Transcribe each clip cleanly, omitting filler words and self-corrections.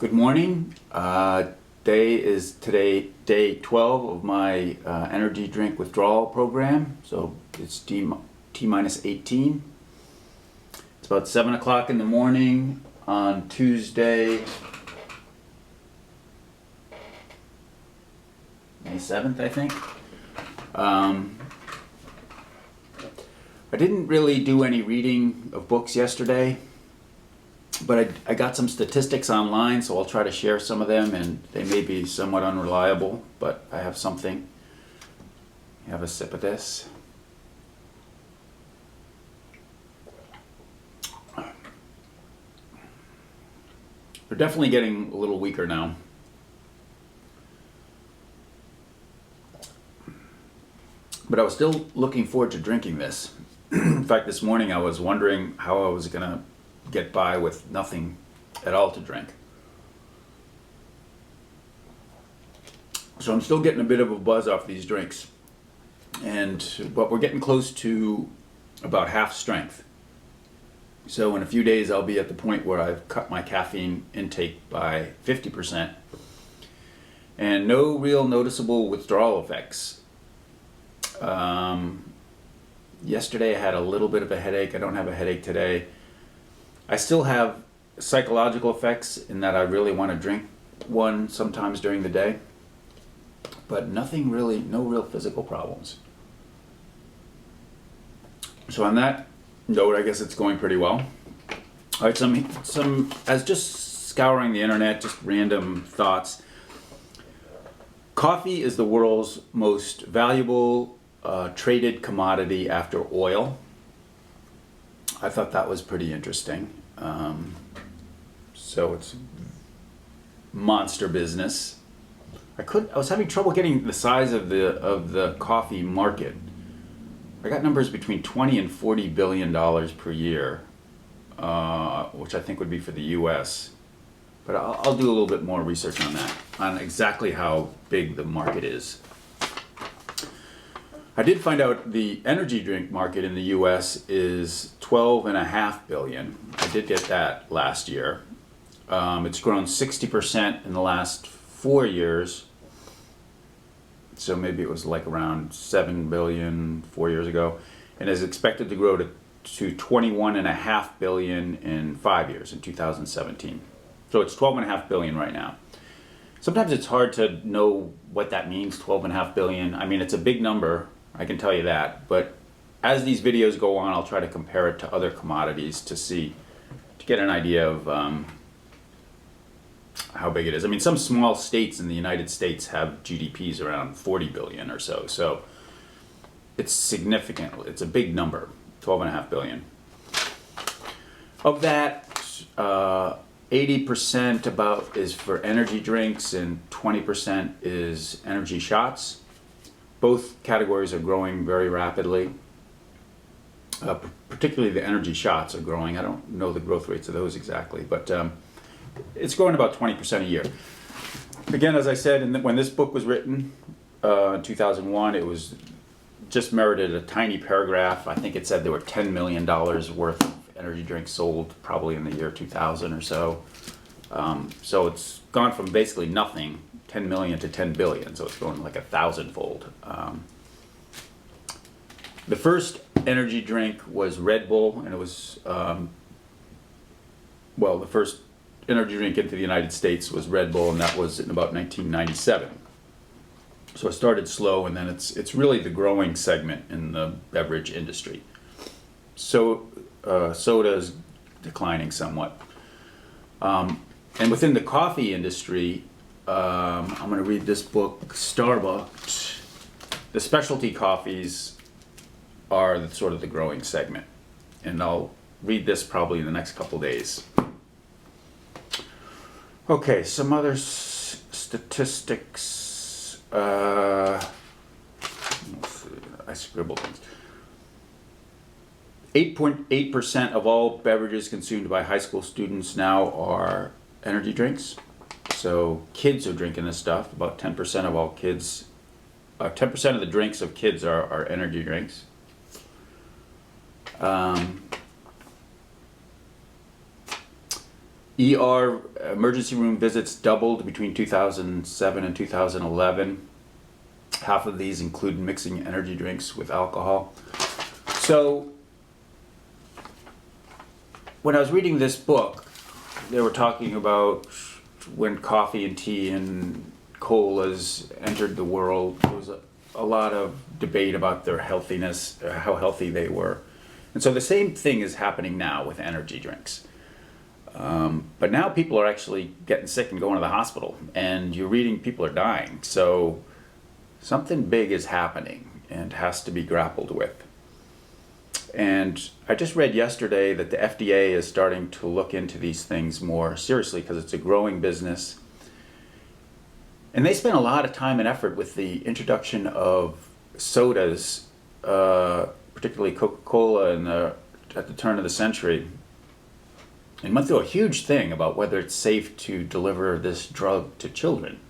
Good morning. Day is today day 12 of my energy drink withdrawal program. So it's T minus 18. It's about 7 o'clock in the morning on Tuesday, May 7th, I think. I didn't really do any reading of books yesterday, but I got some statistics online, so I'll try to share some of them, and they may be somewhat unreliable, but I have something. Have a sip of this. They're definitely getting a little weaker now. But I was still looking forward to drinking this. In fact, this morning I was wondering how I was going to get by with nothing at all to drink. So I'm still getting a bit of a buzz off these drinks. But we're getting close to about half strength. So in a few days I'll be at the point where I've cut my caffeine intake by 50%. And no real noticeable withdrawal effects. Yesterday I had a little bit of a headache. I don't have a headache today. I still have psychological effects in that I really want to drink one sometimes during the day, but no real physical problems. So on that note, I guess it's going pretty well. All right, as just scouring the internet, just random thoughts. Coffee is the world's most valuable traded commodity after oil. I thought that was pretty interesting. So it's monster business. I was having trouble getting the size of the coffee market. I got numbers between 20 and 40 billion dollars per year, which I think would be for the U.S. But I'll do a little bit more research on that, on exactly how big the market is. I did find out the energy drink market in the U.S. is 12.5 billion. I did get that last year. It's grown 60% in the last 4 years. So maybe it was like around 7 billion 4 years ago, and is expected to grow to 21.5 billion in 5 years, in 2017. So it's 12.5 billion right now. Sometimes it's hard to know what that means, 12.5 billion. I mean, it's a big number, I can tell you that, but as these videos go on, I'll try to compare it to other commodities to get an idea of how big it is. I mean, some small states in the United States have GDPs around 40 billion or so, so it's significant. It's a big number, 12.5 billion. Of that, 80% about is for energy drinks and 20% is energy shots. Both categories are growing very rapidly. Particularly the energy shots are growing. I don't know the growth rates of those exactly, but it's growing about 20% a year. Again, as I said, when this book was written in 2001, it was just merited a tiny paragraph. I think it said there were $10 million worth of energy drinks sold probably in the year 2000 or so. So it's gone from basically nothing, 10 million to 10 billion, so it's grown like 1,000-fold. The first energy drink was Red Bull, and it was, the first energy drink into the United States was Red Bull, and that was in about 1997. So it started slow, and then it's really the growing segment in the beverage industry. So soda is declining somewhat. And within the coffee industry, I'm going to read this book, Starbucks. The specialty coffees are sort of the growing segment. And I'll read this probably in the next couple days. Okay, some other statistics. I scribbled things. 8.8% of all beverages consumed by high school students now are energy drinks. So kids are drinking this stuff. About 10% of all kids, 10% of the drinks of kids are energy drinks. ER emergency room visits doubled between 2007 and 2011. Half of these include mixing energy drinks with alcohol. So when I was reading this book, they were talking about when coffee and tea and colas entered the world. There was a lot of debate about their healthiness, how healthy they were. And so the same thing is happening now with energy drinks. But now people are actually getting sick and going to the hospital, and you're reading people are dying. So something big is happening and has to be grappled with. And I just read yesterday that the FDA is starting to look into these things more seriously because it's a growing business. And they spent a lot of time and effort with the introduction of sodas, particularly Coca-Cola at the turn of the century, and went through a huge thing about whether it's safe to deliver this drug to children.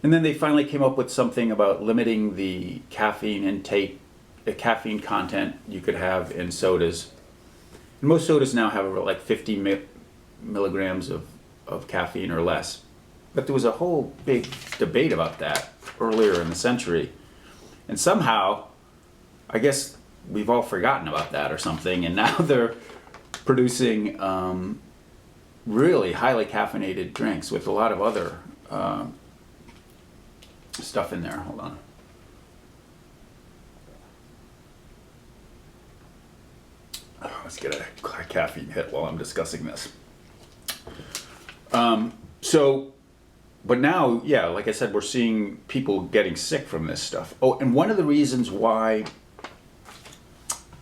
And then they finally came up with something about limiting the caffeine intake, the caffeine content you could have in sodas. And most sodas now have like 50 milligrams of caffeine or less. But there was a whole big debate about that earlier in the century. And somehow, I guess we've all forgotten about that or something, and now they're producing really highly caffeinated drinks with a lot of other stuff in there. Hold on. Let's get a caffeine hit while I'm discussing this. But now, yeah, like I said, we're seeing people getting sick from this stuff. Oh, and one of the reasons why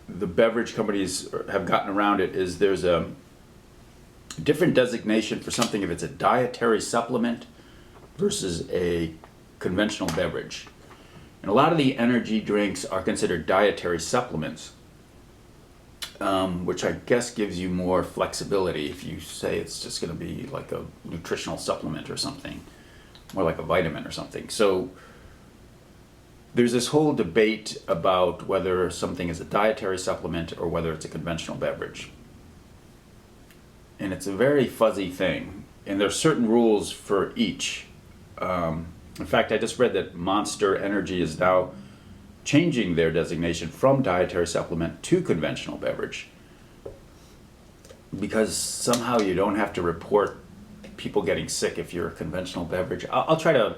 the beverage companies have gotten around it is there's a different designation for something if it's a dietary supplement versus a conventional beverage. And a lot of the energy drinks are considered dietary supplements, which I guess gives you more flexibility if you say it's just going to be like a nutritional supplement or something, more like a vitamin or something. So there's this whole debate about whether something is a dietary supplement or whether it's a conventional beverage. And it's a very fuzzy thing. And there's certain rules for each. In fact, I just read that Monster Energy is now changing their designation from dietary supplement to conventional beverage, because somehow you don't have to report people getting sick if you're a conventional beverage. I'll try to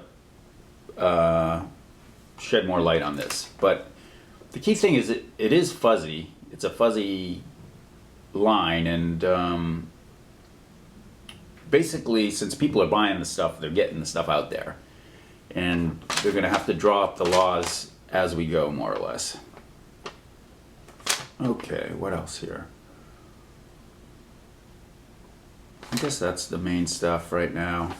shed more light on this, but the key thing is it is fuzzy. It's a fuzzy line, and basically, since people are buying the stuff, they're getting the stuff out there, and they're going to have to draw up the laws as we go, more or less. Okay, what else here? I guess that's the main stuff right now.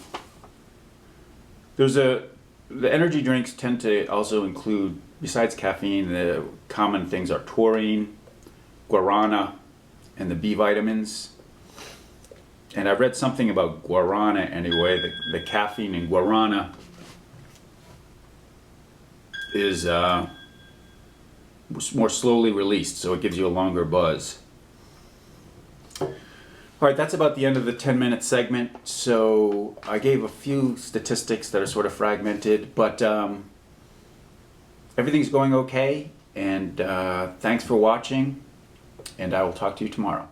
The energy drinks tend to also include, besides caffeine, the common things are taurine, guarana, and the B vitamins. And I read something about guarana anyway. The caffeine in guarana is more slowly released, so it gives you a longer buzz. All right, that's about the end of the 10-minute segment. So I gave a few statistics that are sort of fragmented, but everything's going okay. And thanks for watching, and I will talk to you tomorrow.